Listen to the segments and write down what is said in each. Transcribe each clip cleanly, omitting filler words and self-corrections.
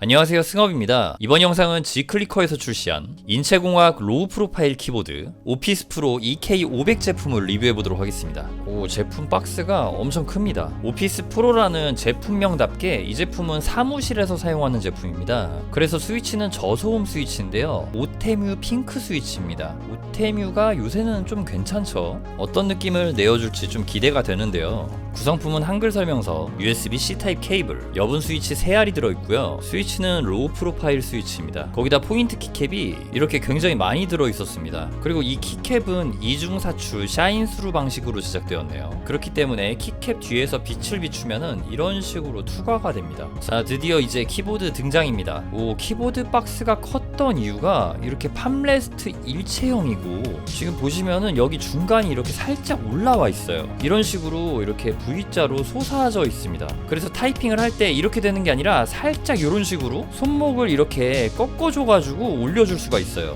안녕하세요, 승업입니다. 이번 영상은 G클리커에서 출시한 인체공학 로우 프로파일 키보드 오피스 프로 EK500 제품을 리뷰해보도록 하겠습니다. 제품 박스가 엄청 큽니다. 오피스 프로라는 제품명답게 이 제품은 사무실에서 사용하는 제품입니다. 그래서 스위치는 저소음 스위치인데요, 오테뮤 핑크 스위치입니다. 오테뮤가 요새는 좀 괜찮죠? 어떤 느낌을 내어줄지 좀 기대가 되는데요. 구성품은 한글 설명서, USB-C 타입 케이블, 여분 스위치 3알이 들어있고요. 스위치는 로우 프로파일 스위치입니다. 거기다 포인트 키캡이 이렇게 굉장히 많이 들어있었습니다. 그리고 이 키캡은 이중사출 샤인스루 방식으로 제작되었네요. 그렇기 때문에 키캡 뒤에서 빛을 비추면은 이런 식으로 투과가 됩니다. 자, 드디어 이제 키보드 등장입니다. 키보드 박스가 컸던 이유가 이렇게 팜레스트 일체형이고, 지금 보시면은 여기 중간이 이렇게 살짝 올라와 있어요. 이런 식으로 이렇게 V자로 솟아져 있습니다. 그래서 타이핑을 할 때 이렇게 되는 게 아니라 살짝 이런 식으로 손목을 이렇게 꺾어줘가지고 올려줄 수가 있어요.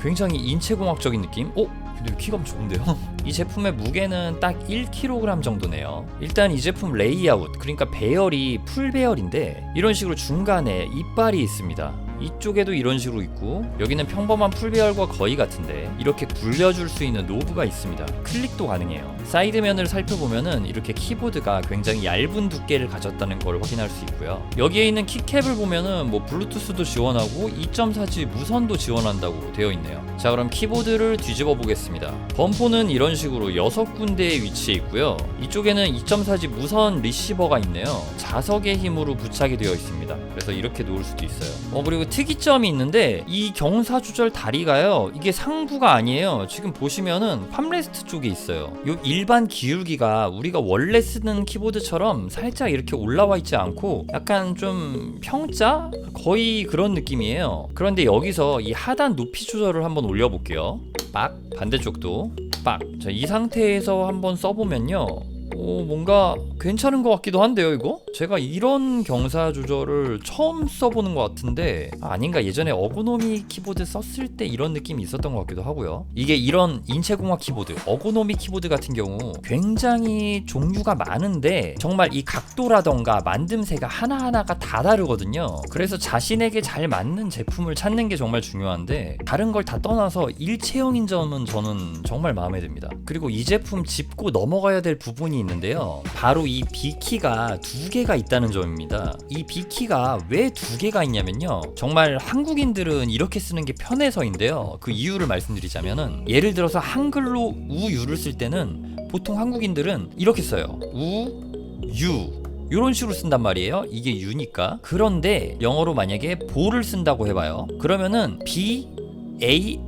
굉장히 인체공학적인 느낌? 근데 키감 좋은데요? 이 제품의 무게는 딱 1kg 정도네요. 일단 이 제품 레이아웃, 그러니까 배열이 풀 배열인데 이런 식으로 중간에 이빨이 있습니다. 이쪽에도 이런 식으로 있고, 여기는 평범한 풀배열과 거의 같은데 이렇게 굴려줄 수 있는 노브가 있습니다. 클릭도 가능해요. 사이드면을 살펴보면은 이렇게 키보드가 굉장히 얇은 두께를 가졌다는 걸 확인할 수 있고요. 여기에 있는 키캡을 보면은 블루투스도 지원하고 2.4G 무선도 지원한다고 되어 있네요. 자, 그럼 키보드를 뒤집어 보겠습니다. 범포는 이런 식으로 6군데에 위치해 있고요. 이쪽에는 2.4G 무선 리시버가 있네요. 자석의 힘으로 부착이 되어 있습니다. 그래서 이렇게 놓을 수도 있어요. 그리고 특이점이 있는데 이 경사 조절 다리가요, 이게 상부가 아니에요. 지금 보시면은 팜레스트 쪽에 있어요. 요 일반 기울기가 우리가 원래 쓰는 키보드처럼 살짝 이렇게 올라와 있지 않고 약간 좀 평자? 거의 그런 느낌이에요. 그런데 여기서 이 하단 높이 조절을 한번 올려볼게요. 빡! 반대쪽도 빡! 자, 이 상태에서 한번 써보면요, 뭔가 괜찮은 것 같기도 한데요. 이거? 제가 이런 경사 조절을 처음 써보는 것 같은데, 아닌가, 예전에 어고노미 키보드 썼을 때 이런 느낌이 있었던 것 같기도 하고요. 이게 이런 인체공학 키보드, 어고노미 키보드 같은 경우 굉장히 종류가 많은데 정말 이 각도라던가 만듦새가 하나하나가 다 다르거든요. 그래서 자신에게 잘 맞는 제품을 찾는 게 정말 중요한데, 다른 걸 다 떠나서 일체형인 점은 저는 정말 마음에 듭니다. 그리고 이 제품 짚고 넘어가야 될 부분이 있는데요, 바로 이 B키가 2개가 있다는 점입니다. 이 B키가 왜 2개가 있냐면요, 정말 한국인들은 이렇게 쓰는 게 편해서인데요, 그 이유를 말씀드리자면은, 예를 들어서 한글로 우유를 쓸 때는 보통 한국인들은 이렇게 써요. 유 이런 식으로 쓴단 말이에요. 이게 유니까. 그런데 영어로 만약에 볼을 쓴다고 해봐요. 그러면은 BALL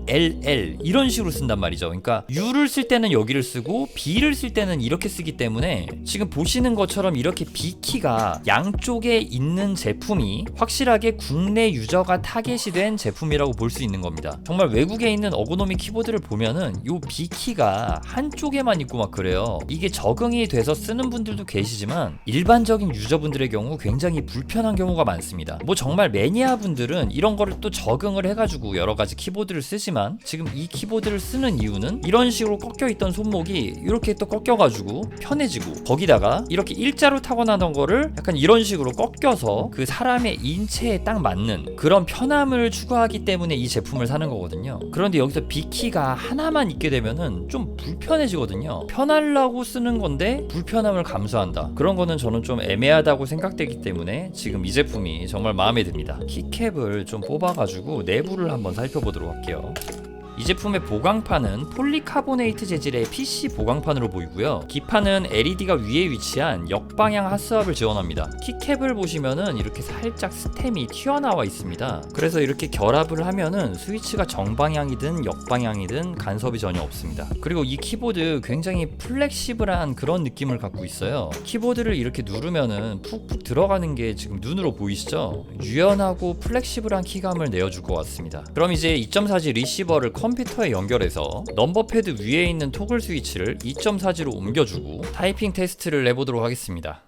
이런 식으로 쓴단 말이죠. 그러니까 U를 쓸 때는 여기를 쓰고 B를 쓸 때는 이렇게 쓰기 때문에 지금 보시는 것처럼 이렇게 B키가 양쪽에 있는 제품이 확실하게 국내 유저가 타겟이 된 제품이라고 볼 수 있는 겁니다. 정말 외국에 있는 어고노미 키보드를 보면은 요 B키가 한쪽에만 있고 막 그래요. 이게 적응이 돼서 쓰는 분들도 계시지만 일반적인 유저분들의 경우 굉장히 불편한 경우가 많습니다. 정말 매니아 분들은 이런 거를 또 적응을 해가지고 여러 가지 키보드를 쓰지만, 지금 이 키보드를 쓰는 이유는 이런 식으로 꺾여있던 손목이 이렇게 또 꺾여가지고 편해지고, 거기다가 이렇게 일자로 타고나던 거를 약간 이런 식으로 꺾여서 그 사람의 인체에 딱 맞는 그런 편함을 추구하기 때문에 이 제품을 사는 거거든요. 그런데 여기서 B키가 하나만 있게 되면은 좀 불편해지거든요. 편하려고 쓰는 건데 불편함을 감수한다, 그런 거는 저는 좀 애매하다고 생각되기 때문에 지금 이 제품이 정말 마음에 듭니다. 키캡을 좀 뽑아가지고 내부를 한번 살펴보도록 할게요. 이 제품의 보강판은 폴리카보네이트 재질의 PC 보강판으로 보이고요. 기판은 LED가 위에 위치한 역방향 핫스왑을 지원합니다. 키캡을 보시면은 이렇게 살짝 스템이 튀어나와 있습니다. 그래서 이렇게 결합을 하면은 스위치가 정방향이든 역방향이든 간섭이 전혀 없습니다. 그리고 이 키보드 굉장히 플렉시블한 그런 느낌을 갖고 있어요. 키보드를 이렇게 누르면은 푹푹 들어가는 게 지금 눈으로 보이시죠? 유연하고 플렉시블한 키감을 내어줄 것 같습니다. 그럼 이제 2.4G 리시버를 컴퓨터에 연결해서 넘버패드 위에 있는 토글 스위치를 2.4G로 옮겨주고 타이핑 테스트를 해보도록 하겠습니다.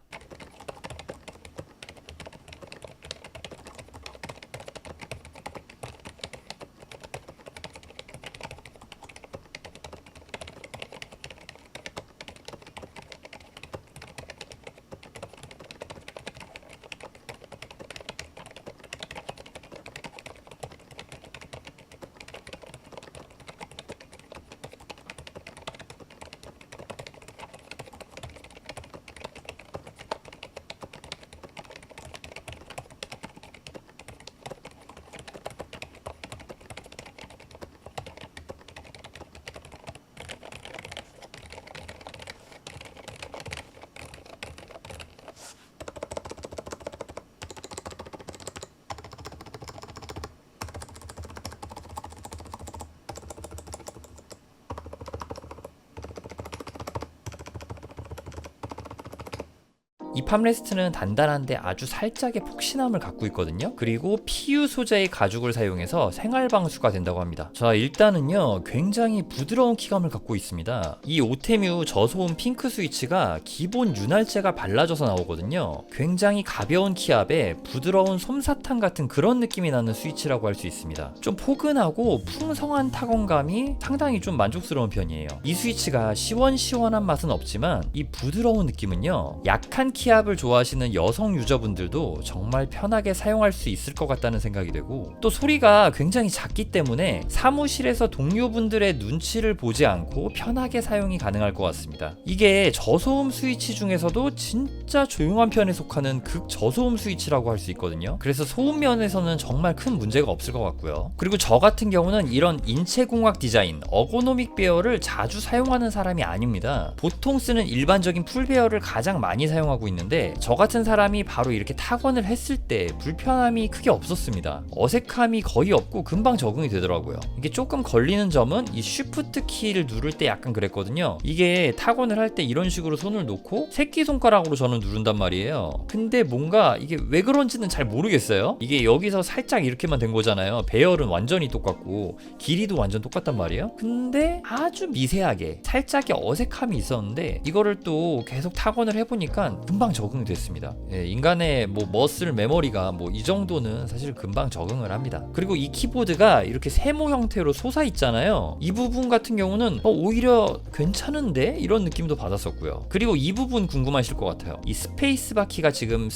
이 팜레스트는 단단한데 아주 살짝의 폭신함을 갖고 있거든요. 그리고 PU 소재의 가죽을 사용해서 생활 방수가 된다고 합니다. 자, 일단은요 굉장히 부드러운 키감을 갖고 있습니다. 이 오테뮤 저소음 핑크 스위치가 기본 윤활제가 발라져서 나오거든요. 굉장히 가벼운 키압에 부드러운 솜사탕 같은 그런 느낌이 나는 스위치라고 할 수 있습니다. 좀 포근하고 풍성한 타건감이 상당히 좀 만족스러운 편이에요. 이 스위치가 시원시원한 맛은 없지만 이 부드러운 느낌은요 약한 키압을 좋아하시는 여성 유저분들도 정말 편하게 사용할 수 있을 것 같다는 생각이 되고, 또 소리가 굉장히 작기 때문에 사무실에서 동료분들의 눈치를 보지 않고 편하게 사용이 가능할 것 같습니다. 이게 저소음 스위치 중에서도 진짜 조용한 편에 속하는 극저소음 스위치라고 할 수 있거든요. 그래서 소음 면에서는 정말 큰 문제가 없을 것 같고요. 그리고 저 같은 경우는 이런 인체공학 디자인, 어고노믹 베어를 자주 사용하는 사람이 아닙니다. 보통 쓰는 일반적인 풀 베어를 가장 많이 사용하고 있는데, 저 같은 사람이 바로 이렇게 타건을 했을 때 불편함이 크게 없었습니다. 어색함이 거의 없고 금방 적응이 되더라고요. 이게 조금 걸리는 점은 이 쉬프트 키를 누를 때 약간 그랬거든요. 이게 타건을 할 때 이런 식으로 손을 놓고 새끼손가락으로 저는 누른단 말이에요. 근데 뭔가 이게 왜 그런지는 잘 모르겠어요. 이게 여기서 살짝 이렇게만 된 거잖아요. 배열은 완전히 똑같고 길이도 완전 똑같단 말이에요. 근데 아주 미세하게 살짝의 어색함이 있었는데 이거를 또 계속 타건을 해보니까 금방 적응이 됐습니다. 예, 인간의 뭐 머슬 메모리가 뭐 이 정도는 사실 금방 적응을 합니다. 그리고 이 키보드가 이렇게 세모 형태로 솟아 있잖아요. 이 부분 같은 경우는 오히려 괜찮은데 이런 느낌도 받았었고요. 그리고 이 부분 궁금하실 것 같아요. 이 스페이스바 키가 지금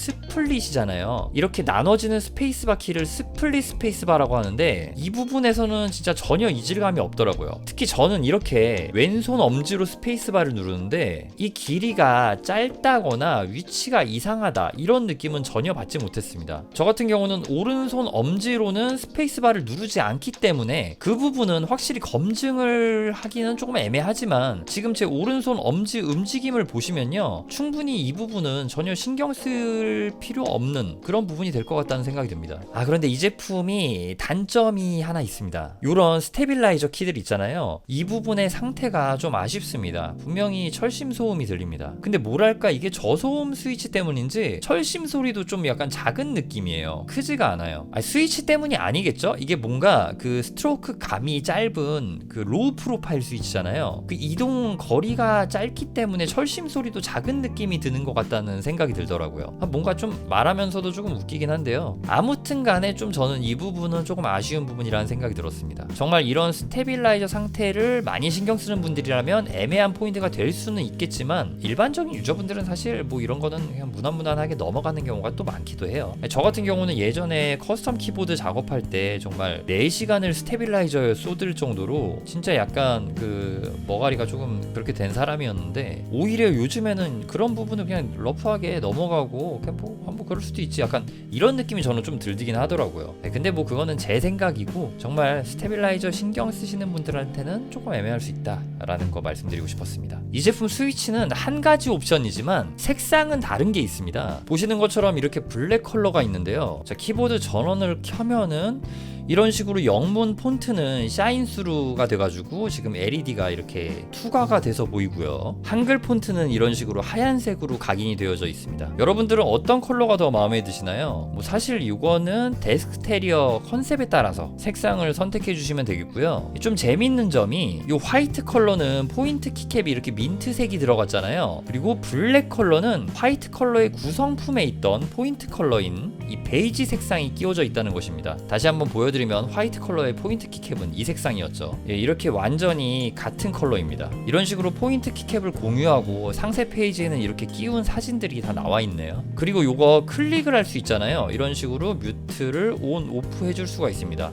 스플릿이잖아요. 이렇게 나눠지는 스페이스바 키를 스플릿 스페이스바라고 하는데 이 부분에서는 진짜 전혀 이질감이 없더라고요. 특히 저는 이렇게 왼손 엄지로 스페이스바를 누르는데 이 길이가 짧다거나 위치가 이상하다 이런 느낌은 전혀 받지 못했습니다. 저 같은 경우는 오른손 엄지로는 스페이스바를 누르지 않기 때문에 그 부분은 확실히 검증을 하기는 조금 애매하지만 지금 제 오른손 엄지 움직임을 보시면요 충분히 이 부분은 전혀 신경 쓸 필요 없는 그런 부분이 될 것 같다는 생각이 듭니다. 그런데 이 제품이 단점이 하나 있습니다. 이런 스테빌라이저 키들 있잖아요. 이 부분의 상태가 좀 아쉽습니다. 분명히 철심 소음이 들립니다. 근데 뭐랄까 이게 저소음 스위치 때문인지 철심 소리도 좀 약간 작은 느낌이에요. 크지가 않아요. 스위치 때문이 아니겠죠? 이게 뭔가 그 스트로크 감이 짧은 그 로우 프로파일 스위치잖아요. 그 이동 거리가 짧기 때문에 철심 소리도 작은 느낌이 드는 것 같다는 생각이 들더라고요. 뭔가 좀 말하면서도 조금 웃기긴 한데요. 아무튼 간에 좀 저는 이 부분은 조금 아쉬운 부분이라는 생각이 들었습니다. 정말 이런 스테빌라이저 상태를 많이 신경 쓰는 분들이라면 애매한 포인트가 될 수는 있겠지만 일반적인 유저분들은 사실 뭐 이런 거는 그냥 무난무난하게 넘어가는 경우가 또 많기도 해요. 저 같은 경우는 예전에 커스텀 키보드 작업할 때 정말 4시간을 스테빌라이저에 쏟을 정도로 진짜 약간 그 머가리가 조금 그렇게 된 사람이었는데 오히려 요즘에는 그런 부분을 그냥 러프하게 넘어가고 그냥 뭐 한번 그럴 수도 있지 약간 이런 느낌이 저는 좀 들긴 하더라고요. 근데 뭐 그거는 제 생각이고 정말 스테빌라이저 신경 쓰시는 분들한테는 조금 애매할 수 있다라는 거 말씀드리고 싶었습니다. 이 제품 스위치는 한 가지 옵션이지만 색상은 다른 게 있습니다. 보시는 것처럼 이렇게 블랙 컬러가 있는데요. 자, 키보드 전원을 켜면은 이런 식으로 영문 폰트는 샤인스루가 돼가지고 지금 LED가 이렇게 투과가 돼서 보이고요. 한글 폰트는 이런 식으로 하얀색으로 각인이 되어져 있습니다. 여러분들은 어떤 컬러가 더 마음에 드시나요? 뭐 사실 이거는 데스크테리어 컨셉에 따라서 색상을 선택해 주시면 되겠고요. 좀 재밌는 점이 이 화이트 컬러는 포인트 키캡이 이렇게 민트색이 들어갔잖아요. 그리고 블랙 컬러는 화이트 컬러의 구성품에 있던 포인트 컬러인 이 베이지 색상이 끼워져 있다는 것입니다. 다시 한번 보여드리면 화이트 컬러의 포인트 키캡은 이 색상이었죠. 이렇게 완전히 같은 컬러입니다. 이런 식으로 포인트 키캡을 공유하고 상세 페이지에는 이렇게 끼운 사진들이 다 나와 있네요. 그리고 요거 클릭을 할 수 있잖아요. 이런 식으로 뮤트를 온, 오프 해줄 수가 있습니다.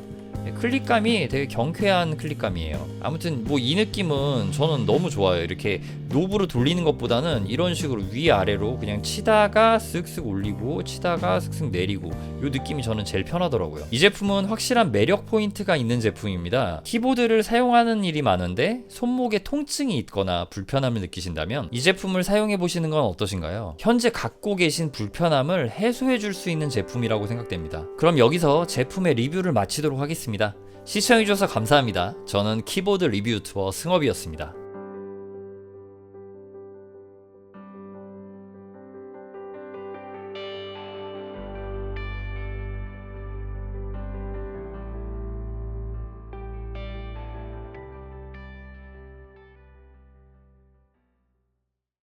클릭감이 되게 경쾌한 클릭감이에요. 아무튼 뭐 이 느낌은 저는 너무 좋아요. 이렇게 노브로 돌리는 것보다는 이런 식으로 위아래로 그냥 치다가 쓱쓱 올리고 치다가 쓱쓱 내리고 이 느낌이 저는 제일 편하더라고요. 이 제품은 확실한 매력 포인트가 있는 제품입니다. 키보드를 사용하는 일이 많은데 손목에 통증이 있거나 불편함을 느끼신다면 이 제품을 사용해 보시는 건 어떠신가요? 현재 갖고 계신 불편함을 해소해 줄 수 있는 제품이라고 생각됩니다. 그럼 여기서 제품의 리뷰를 마치도록 하겠습니다. 시청해주셔서 감사합니다. 저는 키보드 리뷰 유튜버 승업이었습니다.